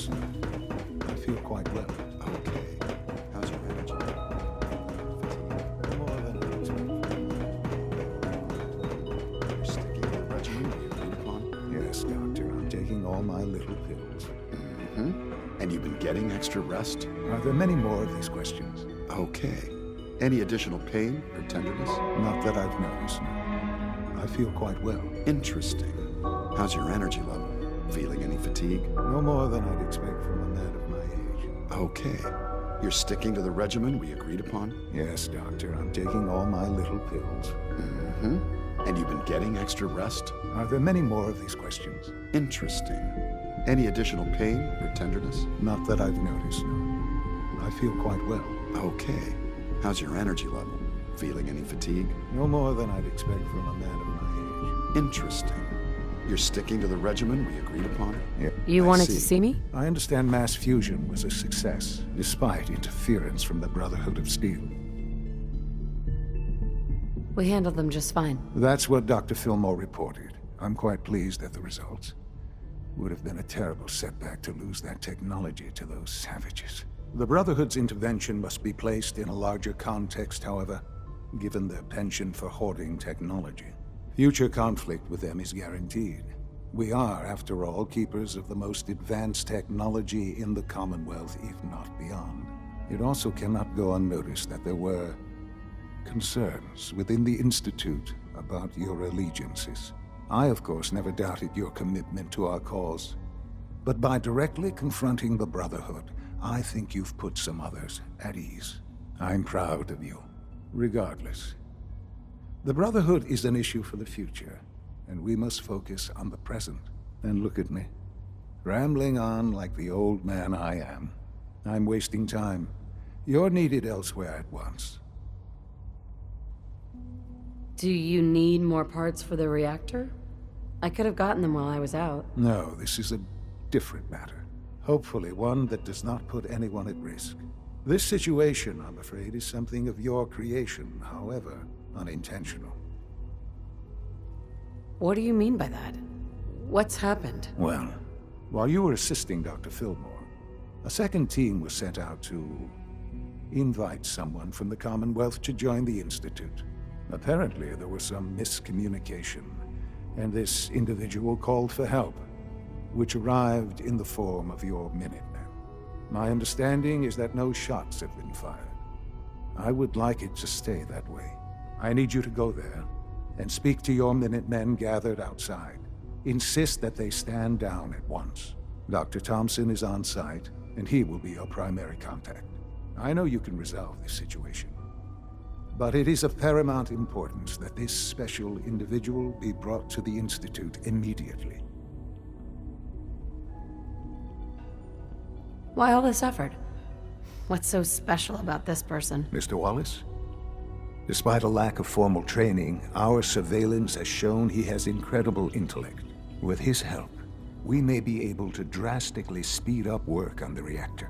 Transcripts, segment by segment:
no. I feel quite well. Okay. How's your energy? No more than I expect. You're sticking to the regimen we agreed upon? Yes, Doctor. I'm taking all my little pills. Mm-hmm. And you've been getting extra rest? Are there many more of these questions? Okay. Any additional pain or tenderness? Not that I've noticed, no. I feel quite well. Interesting. How's your energy level? Feeling any fatigue? No more than I'd expect from a man of my age. Okay. You're sticking to the regimen we agreed upon? Yes, Doctor. I'm taking all my little pills. Mm-hmm. And you've been getting extra rest? Are there many more of these questions? Interesting. Any additional pain or tenderness? Not that I've noticed, no. I feel quite well. Okay. How's your energy level? Feeling any fatigue? No more than I'd expect from a man of my age. Interesting. You're sticking to the regimen we agreed upon? Yeah. You I wanted see. to see me? I understand mass fusion was a success, despite interference from the Brotherhood of Steel. We handled them just fine. That's what Dr. Fillmore reported. I'm quite pleased at the results. Would have been a terrible setback to lose that technology to those savages. The Brotherhood's intervention must be placed in a larger context, however, given their penchant for hoarding technology. Future conflict with them is guaranteed. We are, after all, keepers of the most advanced technology in the Commonwealth, if not beyond. It also cannot go unnoticed that there were concerns within the Institute about your allegiances. I, of course, never doubted your commitment to our cause. But by directly confronting the Brotherhood, I think you've put some others at ease. I'm proud of you, regardless. The Brotherhood is an issue for the future, and we must focus on the present. And look at me, rambling on like the old man I am. I'm wasting time. You're needed elsewhere at once. Do you need more parts for the reactor? I could have gotten them while I was out. No, this is a different matter. Hopefully one that does not put anyone at risk. This situation, I'm afraid, is something of your creation, however unintentional. What do you mean by that? What's happened? Well, while you were assisting Dr. Fillmore, a second team was sent out to invite someone from the Commonwealth to join the Institute. Apparently, there was some miscommunication, and this individual called for help, which arrived in the form of your Minutemen. My understanding is that no shots have been fired. I would like it to stay that way. I need you to go there and speak to your Minutemen gathered outside. Insist that they stand down at once. Dr. Thompson is on site, and he will be your primary contact. I know you can resolve this situation, but it is of paramount importance that this special individual be brought to the Institute immediately. Why all this effort? What's so special about this person? Mr. Wallace? Despite a lack of formal training, our surveillance has shown he has incredible intellect. With his help, we may be able to drastically speed up work on the reactor.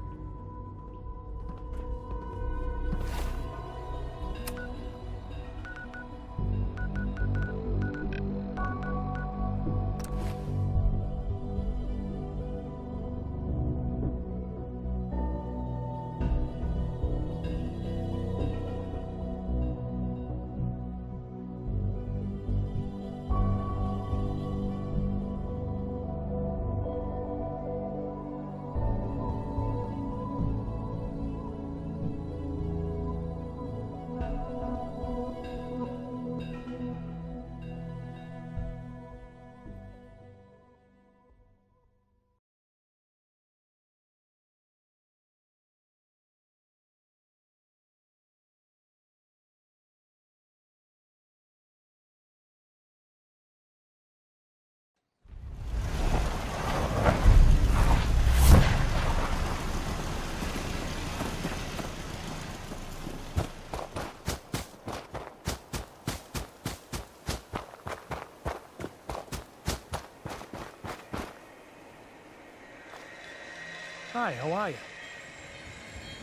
Hi, how are you?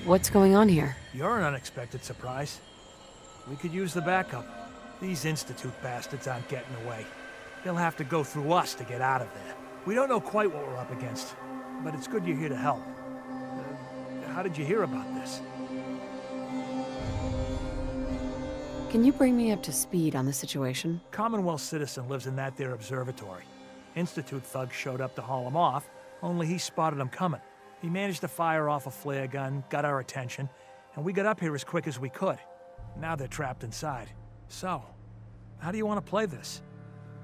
What's going on here? You're an unexpected surprise. We could use the backup. These Institute bastards aren't getting away. They'll have to go through us to get out of there. We don't know quite what we're up against, but it's good you're here to help. How did you hear about this? Can you bring me up to speed on the situation? Commonwealth citizen lives in that there observatory. Institute thugs showed up to haul him off, only he spotted them coming. He managed to fire off a flare gun, got our attention, and we got up here as quick as we could. Now they're trapped inside. So, how do you want to play this?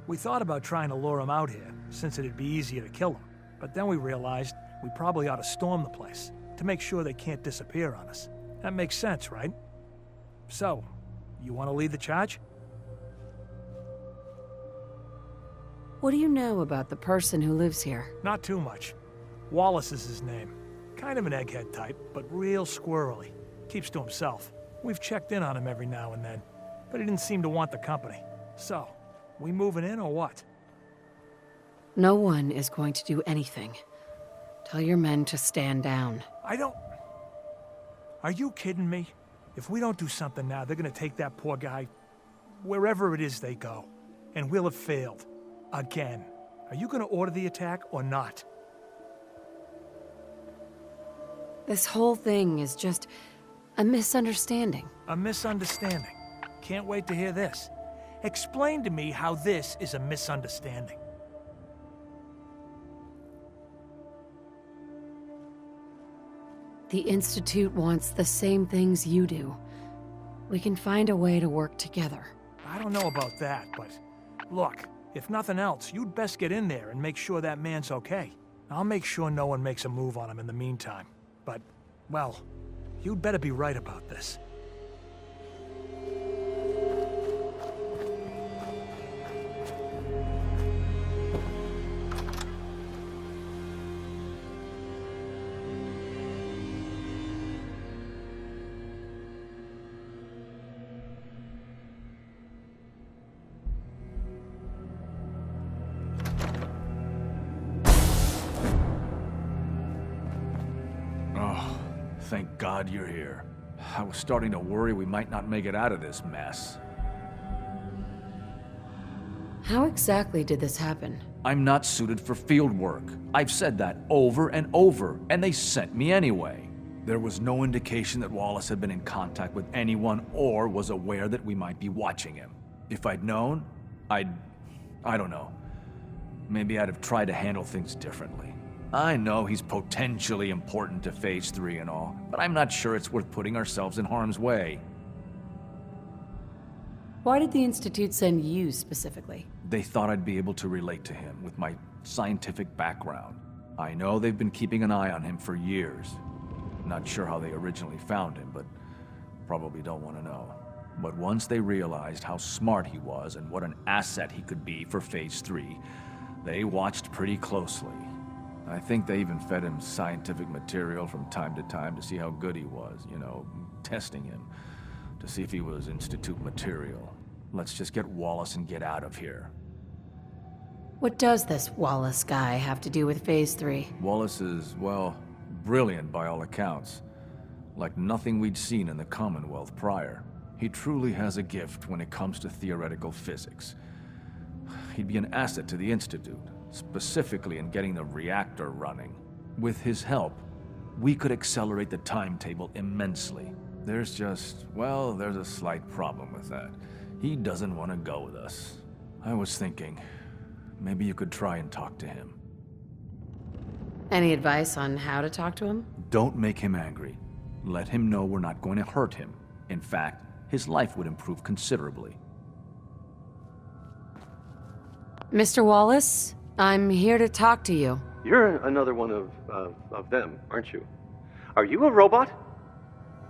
We thought about trying to lure him out here, since it'd be easier to kill him. But then we realized we probably ought to storm the place, to make sure they can't disappear on us. That makes sense, right? So, you want to lead the charge? What do you know about the person who lives here? Not too much. Wallace is his name. Kind of an egghead type, but real squirrely. Keeps to himself. We've checked in on him every now and then, but he didn't seem to want the company. So, we moving in or what? No one is going to do anything. Tell your men to stand down. Are you kidding me? If we don't do something now, they're gonna take that poor guy wherever it is they go. And we'll have failed. Again. Are you gonna order the attack or not? This whole thing is just a misunderstanding. A misunderstanding. Can't wait to hear this. Explain to me how this is a misunderstanding. The Institute wants the same things you do. We can find a way to work together. I don't know about that, but look, if nothing else, you'd best get in there and make sure that man's okay. I'll make sure no one makes a move on him in the meantime. But, well, you'd better be right about this. Thank God you're here. I was starting to worry we might not make it out of this mess. How exactly did this happen? I'm not suited for field work. I've said that over and over, and they sent me anyway. There was no indication that Wallace had been in contact with anyone or was aware that we might be watching him. If I'd known, I don't know. Maybe I'd have tried to handle things differently. I know he's potentially important to Phase 3 and all, but I'm not sure it's worth putting ourselves in harm's way. Why did the Institute send you specifically? They thought I'd be able to relate to him with my scientific background. I know they've been keeping an eye on him for years. Not sure how they originally found him, but probably don't want to know. But once they realized how smart he was and what an asset he could be for Phase 3, they watched pretty closely. I think they even fed him scientific material from time to time to see how good he was, you know, testing him, to see if he was Institute material. Let's just get Wallace and get out of here. What does this Wallace guy have to do with Phase 3? Wallace is, well, brilliant by all accounts. Like nothing we'd seen in the Commonwealth prior. He truly has a gift when it comes to theoretical physics. He'd be an asset to the Institute, specifically in getting the reactor running. With his help, we could accelerate the timetable immensely. There's just, well, there's a slight problem with that. He doesn't want to go with us. I was thinking, maybe you could try and talk to him. Any advice on how to talk to him? Don't make him angry. Let him know we're not going to hurt him. In fact, his life would improve considerably. Mr. Wallace, I'm here to talk to you. You're another one of them, aren't you? Are you a robot?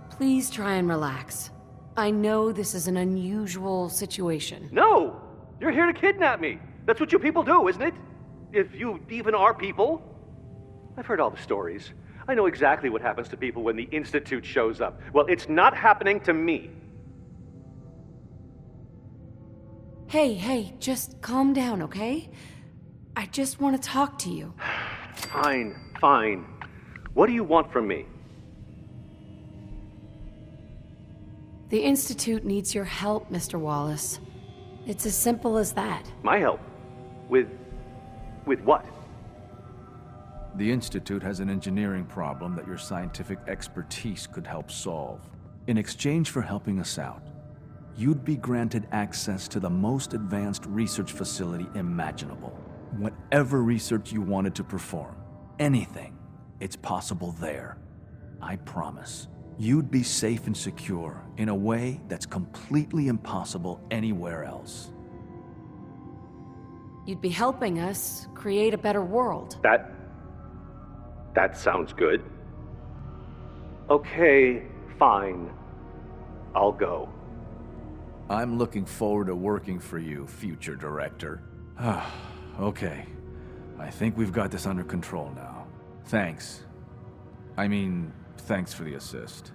Please try and relax. I know this is an unusual situation. No! You're here to kidnap me. That's what you people do, isn't it? If you even are people. I've heard all the stories. I know exactly what happens to people when the Institute shows up. Well, it's not happening to me. Hey, just calm down, okay? I just want to talk to you. Fine. What do you want from me? The Institute needs your help, Mr. Wallace. It's as simple as that. My help? With what? The Institute has an engineering problem that your scientific expertise could help solve. In exchange for helping us out, you'd be granted access to the most advanced research facility imaginable. Whatever research you wanted to perform, anything, it's possible there. I promise. You'd be safe and secure in a way that's completely impossible anywhere else. You'd be helping us create a better world. That sounds good. Okay, fine. I'll go. I'm looking forward to working for you, future director. Okay. I think we've got this under control now. Thanks. Thanks for the assist.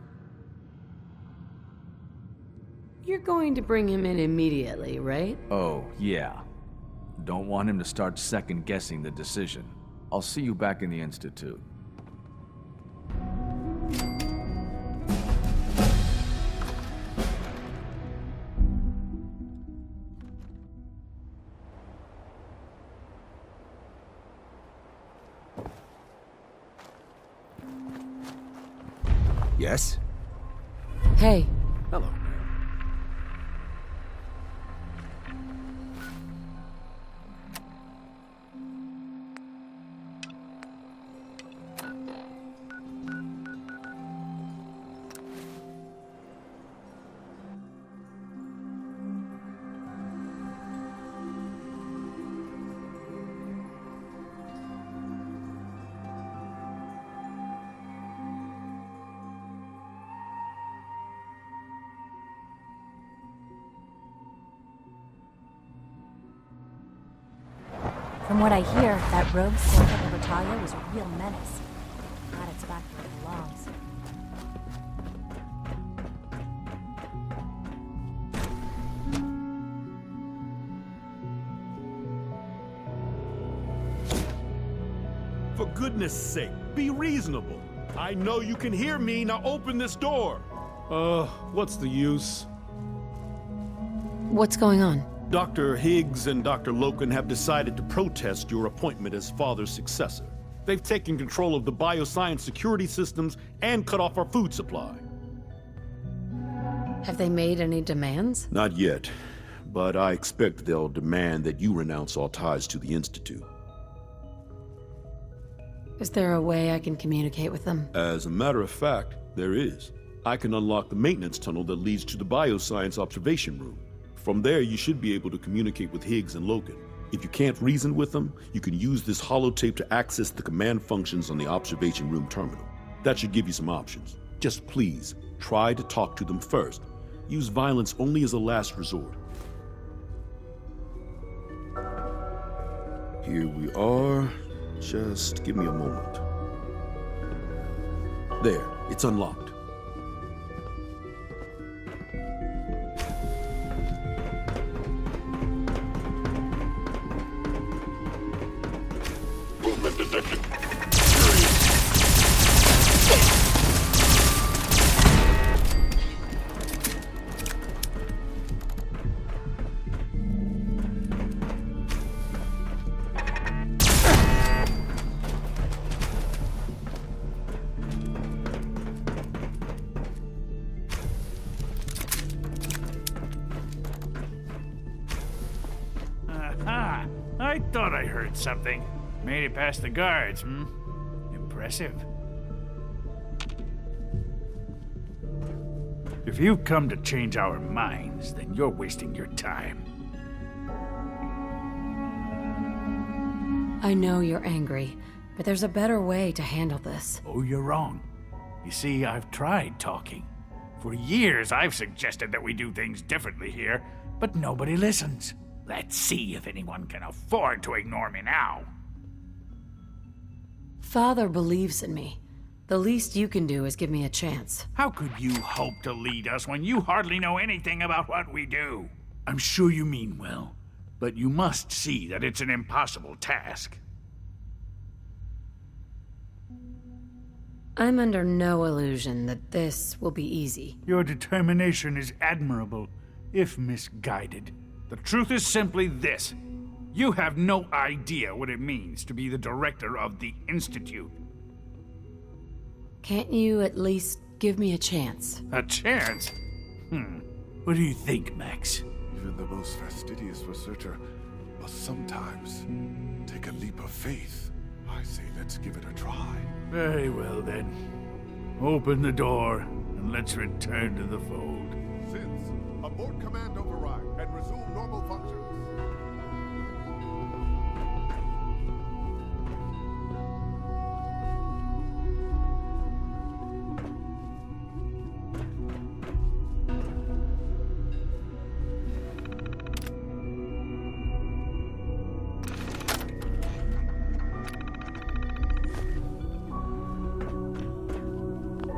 You're going to bring him in immediately, right? Oh, yeah. Don't want him to start second-guessing the decision. I'll see you back in the Institute. Yes? Hey, Hello. From what I hear, that rogue sect of Libertalia was a real menace. Glad it's back where it belongs. For goodness sake, be reasonable. I know you can hear me, now open this door. What's the use? what's going on? Dr. Higgs and Dr. Loken have decided to protest your appointment as Father's successor. They've taken control of the bioscience security systems and cut off our food supply. Have they made any demands? Not yet, but I expect they'll demand that you renounce all ties to the Institute. Is there a way I can communicate with them? As a matter of fact, there is. I can unlock the maintenance tunnel that leads to the bioscience observation room. From there, you should be able to communicate with Higgs and Loken. If you can't reason with them, you can use this holotape to access the command functions on the observation room terminal. That should give you some options. Just please, try to talk to them first. Use violence only as a last resort. Here we are. Just give me a moment. There, it's unlocked. Movement detected. I thought I heard something. Made it past the guards, Impressive. If you've come to change our minds, then you're wasting your time. I know you're angry, but there's a better way to handle this. Oh, you're wrong. You see, I've tried talking. For years, I've suggested that we do things differently here, but nobody listens. Let's see if anyone can afford to ignore me now. Father believes in me. The least you can do is give me a chance. How could you hope to lead us when you hardly know anything about what we do? I'm sure you mean well, but you must see that it's an impossible task. I'm under no illusion that this will be easy. Your determination is admirable, if misguided. The truth is simply this. You have no idea what it means to be the director of the Institute. Can't you at least give me a chance? A chance? What do you think, Max? Even the most fastidious researcher must sometimes take a leap of faith. I say let's give it a try. Very well, then. Open the door, and let's return to the fold. Since, abort command override and resume normal functions.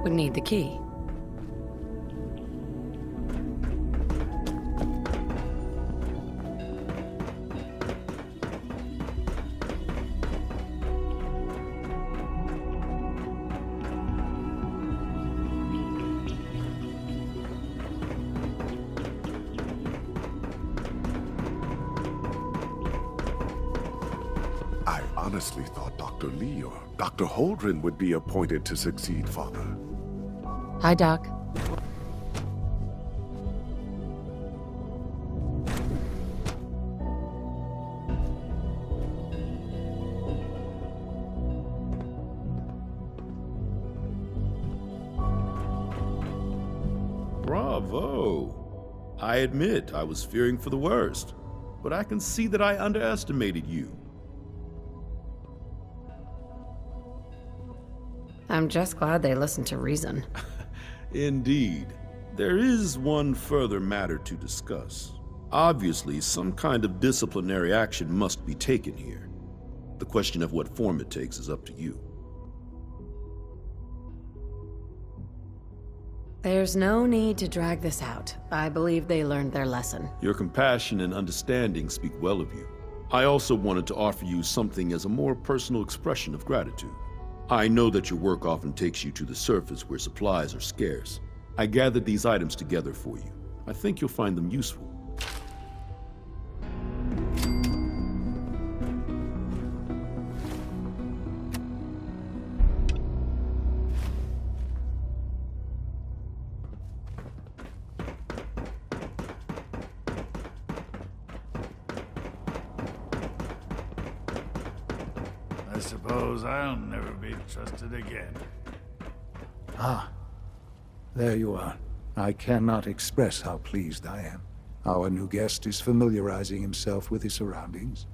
Would need the key. I honestly thought Dr. Lee or Dr. Holdren would be appointed to succeed Father. Hi, Doc. Bravo! I admit I was fearing for the worst, but I can see that I underestimated you. I'm just glad they listened to reason. Indeed. There is one further matter to discuss. Obviously, some kind of disciplinary action must be taken here. The question of what form it takes is up to you. There's no need to drag this out. I believe they learned their lesson. Your compassion and understanding speak well of you. I also wanted to offer you something as a more personal expression of gratitude. I know that your work often takes you to the surface where supplies are scarce. I gathered these items together for you. I think you'll find them useful. I suppose I'll never be trusted again. Ah, there you are. I cannot express how pleased I am. Our new guest is familiarizing himself with his surroundings.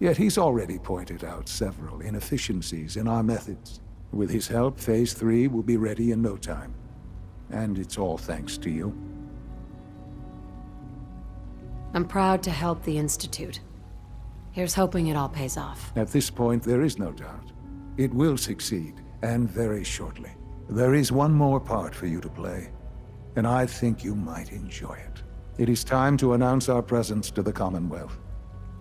Yet he's already pointed out several inefficiencies in our methods. With his help, Phase 3 will be ready in no time. And it's all thanks to you. I'm proud to help the Institute. Here's hoping it all pays off. At this point, there is no doubt. It will succeed, and very shortly. There is one more part for you to play, and I think you might enjoy it. It is time to announce our presence to the Commonwealth,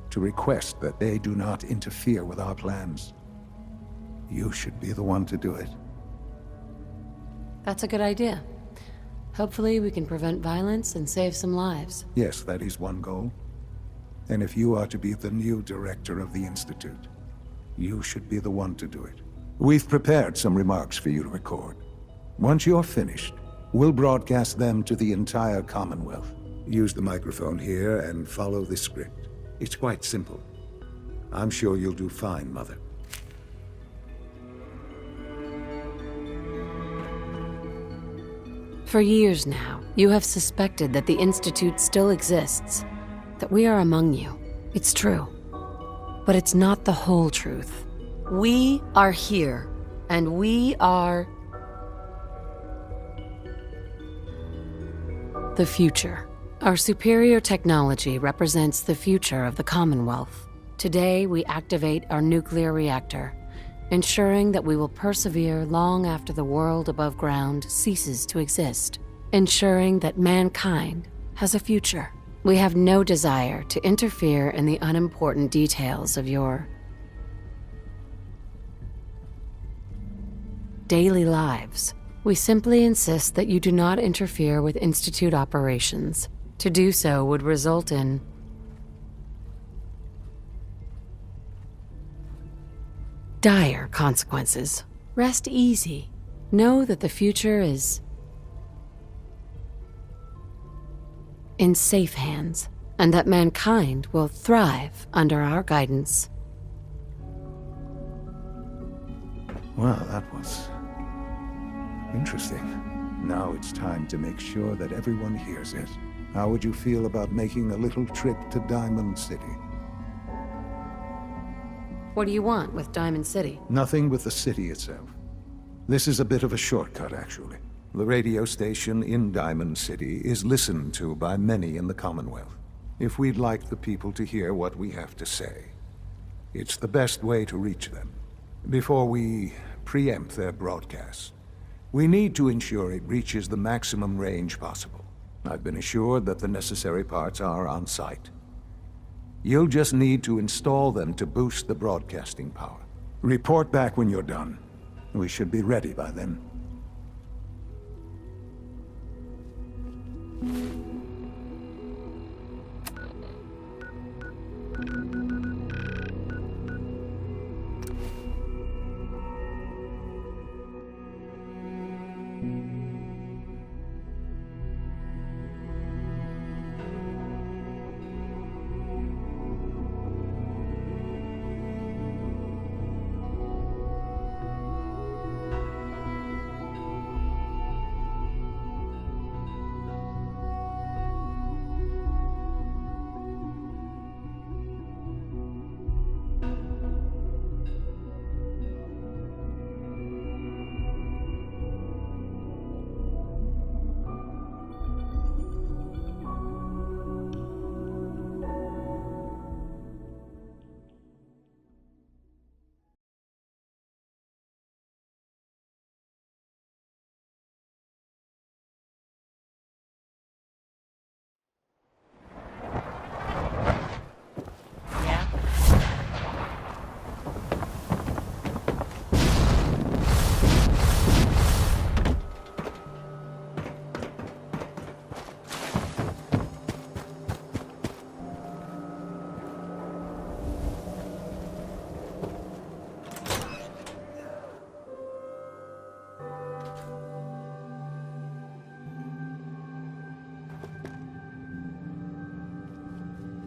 to request that they do not interfere with our plans. You should be the one to do it. That's a good idea. Hopefully we can prevent violence and save some lives. Yes, that is one goal. And if you are to be the new director of the Institute, you should be the one to do it. We've prepared some remarks for you to record. Once you're finished, we'll broadcast them to the entire Commonwealth. Use the microphone here and follow the script. It's quite simple. I'm sure you'll do fine, Mother. For years now, you have suspected that the Institute still exists, that we are among you. It's true. But it's not the whole truth. We are here, and we are the future. Our superior technology represents the future of the Commonwealth. Today, we activate our nuclear reactor, ensuring that we will persevere long after the world above ground ceases to exist, ensuring that mankind has a future. We have no desire to interfere in the unimportant details of your daily lives. We simply insist that you do not interfere with Institute operations. To do so would result in dire consequences. Rest easy. Know that the future is in safe hands, and that mankind will thrive under our guidance. Well, that was interesting. Now it's time to make sure that everyone hears it. How would you feel about making a little trip to Diamond City? What do you want with Diamond City? Nothing with the city itself. This is a bit of a shortcut, actually. The radio station in Diamond City is listened to by many in the Commonwealth. If we'd like the people to hear what we have to say, it's the best way to reach them. Before we preempt their broadcast, we need to ensure it reaches the maximum range possible. I've been assured that the necessary parts are on site. You'll just need to install them to boost the broadcasting power. Report back when you're done. We should be ready by then.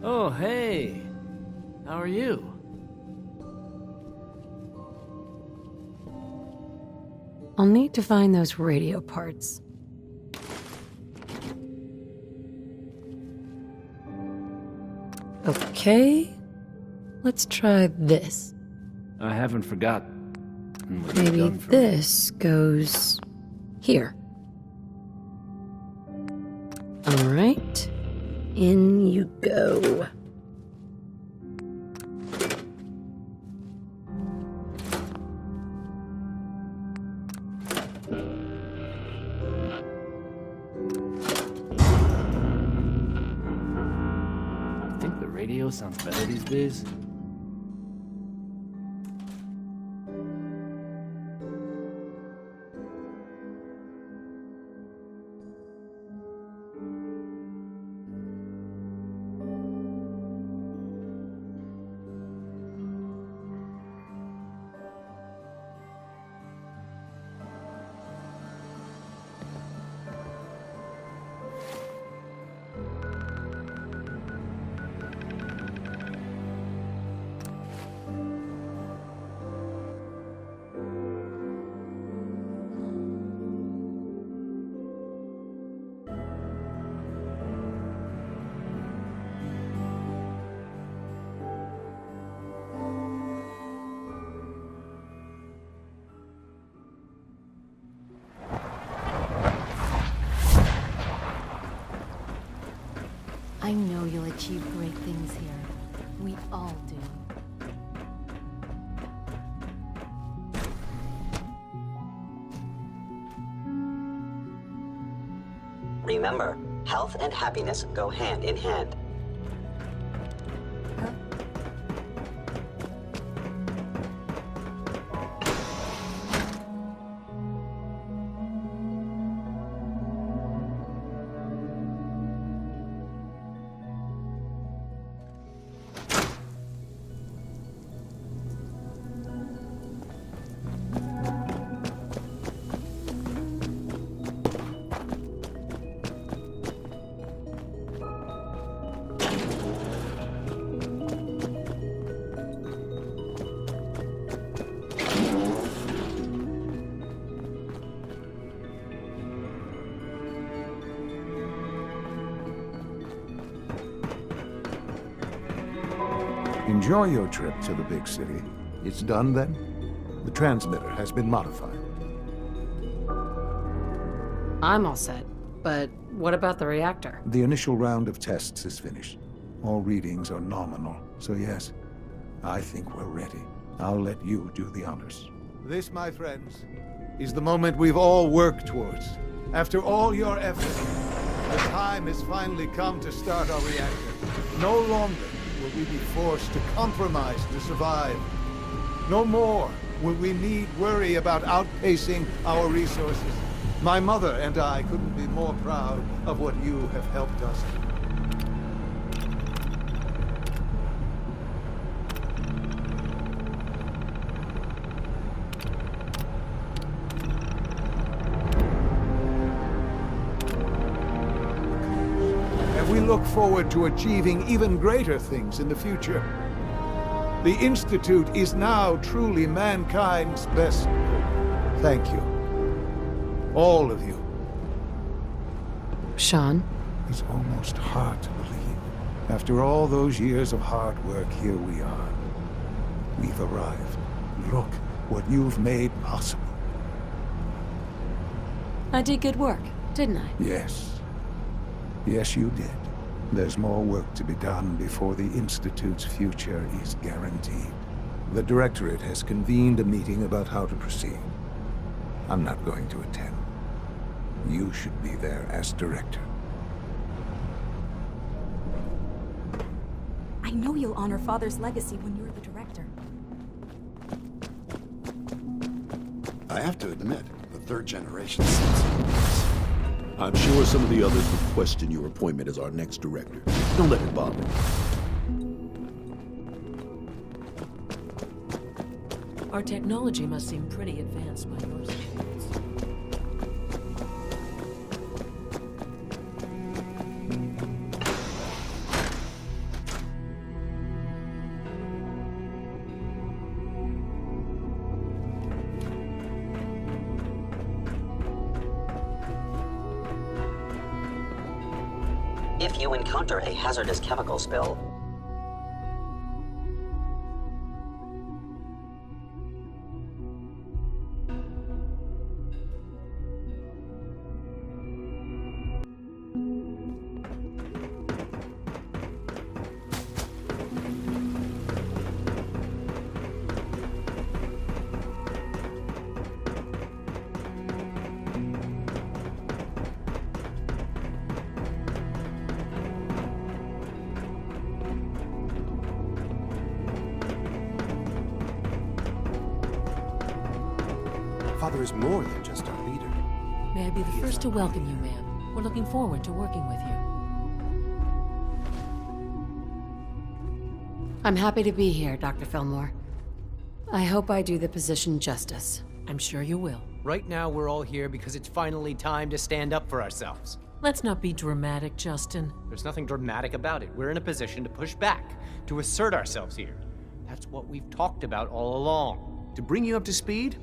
Oh, hey. How are you? I'll need to find those radio parts. Okay. Let's try this. I haven't forgotten what you've Maybe done for this goes here. All right. In you go. Think the radio sounds better these days? I know you'll achieve great things here. We all do. Remember, health and happiness go hand in hand. Enjoy your trip to the big city. It's done then? The transmitter has been modified. I'm all set, but what about the reactor? The initial round of tests is finished. All readings are nominal, so yes, I think we're ready. I'll let you do the honors. This, my friends, is the moment we've all worked towards. After all your effort, the time has finally come to start our reactor. No longer will we be forced to compromise to survive. No more will we need worry about outpacing our resources. My mother and I couldn't be more proud of what you have helped us. And we look forward to achieving even greater things in the future. The Institute is now truly mankind's best hope. Thank you. All of you. Sean? It's almost hard to believe. After all those years of hard work, here we are. We've arrived. Look what you've made possible. I did good work, didn't I? Yes. Yes, you did. There's more work to be done before the Institute's future is guaranteed. The Directorate has convened a meeting about how to proceed. I'm not going to attend. You should be there as director. I know you'll honor Father's legacy when you're the director. I have to admit, the third generation seems... I'm sure some of the others would question your appointment as our next director. Don't let it bother you. Our technology must seem pretty advanced by your standards. If you encounter a hazardous chemical spill, Father is more than just our leader. May I be the first to welcome you, ma'am. We're looking forward to working with you. I'm happy to be here, Dr. Fillmore. I hope I do the position justice. I'm sure you will. Right now, we're all here because it's finally time to stand up for ourselves. Let's not be dramatic, Justin. There's nothing dramatic about it. We're in a position to push back, to assert ourselves here. That's what we've talked about all along. To bring you up to speed,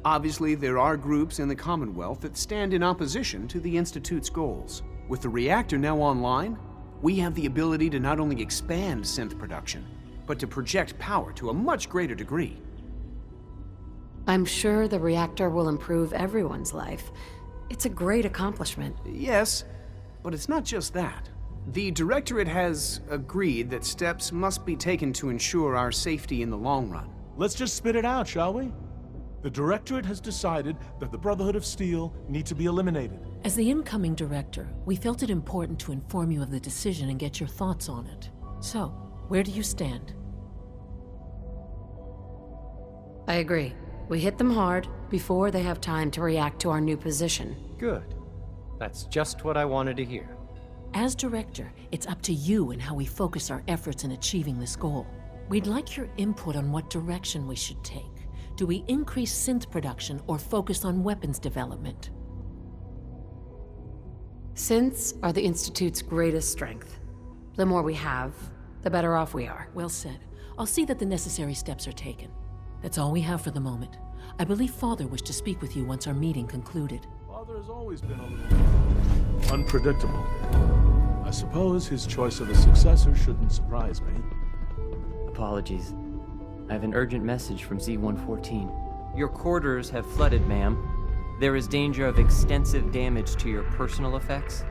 obviously there are groups in the Commonwealth that stand in opposition to the Institute's goals. With the reactor now online, we have the ability to not only expand synth production, but to project power to a much greater degree. I'm sure the reactor will improve everyone's life. It's a great accomplishment. Yes, but it's not just that. The Directorate has agreed that steps must be taken to ensure our safety in the long run. Let's just spit it out, shall we? The Directorate has decided that the Brotherhood of Steel need to be eliminated. As the incoming director, we felt it important to inform you of the decision and get your thoughts on it. So, where do you stand? I agree. We hit them hard before they have time to react to our new position. Good. That's just what I wanted to hear. As director, it's up to you and how we focus our efforts in achieving this goal. We'd like your input on what direction we should take. Do we increase synth production or focus on weapons development? Synths are the Institute's greatest strength. The more we have, the better off we are. Well said. I'll see that the necessary steps are taken. That's all we have for the moment. I believe Father wished to speak with you once our meeting concluded. Father has always been a little unpredictable. I suppose his choice of a successor shouldn't surprise me. apologies. I have an urgent message from Z-114. Your quarters have flooded, ma'am. There is danger of extensive damage to your personal effects.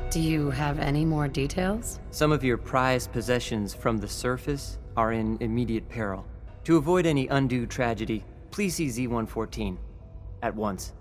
Do you have any more details? Some of your prized possessions from the surface are in immediate peril. To avoid any undue tragedy, please see Z-114 at once.